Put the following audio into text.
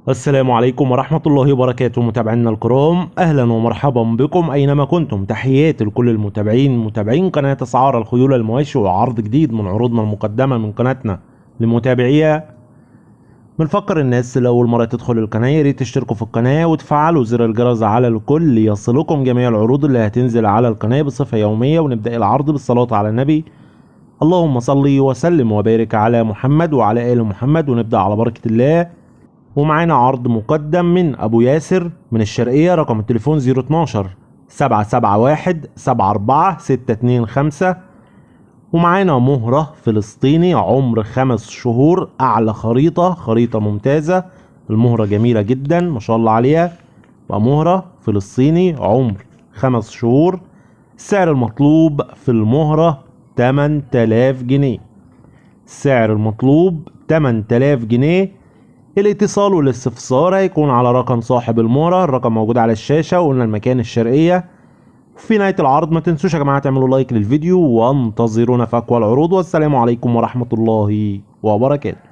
السلام عليكم ورحمة الله وبركاته. متابعينا الكرام، أهلا ومرحبا بكم أينما كنتم. تحياتي لكل متابعين قناة أسعار الخيول المواشي، وعرض جديد من عروضنا المقدمة من قناتنا لمتابعيها. بنفكر الناس اللي أول مرة تدخل القناة ياريت تشتركوا في القناة وتفعلوا زر الجرس على الكل ليصلكم جميع العروض اللي هتنزل على القناة بصفة يومية. ونبدأ العرض بالصلاة على النبي. اللهم صل وسلم وبارك على محمد وعلى آل محمد. ونبدأ على بركة الله. ومعانا عرض مقدم من ابو ياسر من الشرقية، رقم التليفون 012 771 74 625. ومعانا مهرة فلسطيني عمر 5 شهور، اعلى خريطة ممتازة. المهرة جميلة جدا ما شاء الله عليها، ومهرة فلسطيني عمر 5 شهور. السعر المطلوب في المهرة 8000 جنيه. السعر المطلوب 8000 جنيه. الاتصال والاستفسار هيكون على رقم صاحب المهرة، الرقم موجود على الشاشة، وقلنا المكان الشرقية. في نهاية العرض ما تنسوش يا جماعة تعملوا لايك للفيديو وانتظرونا في أقوى العروض، والسلام عليكم ورحمة الله وبركاته.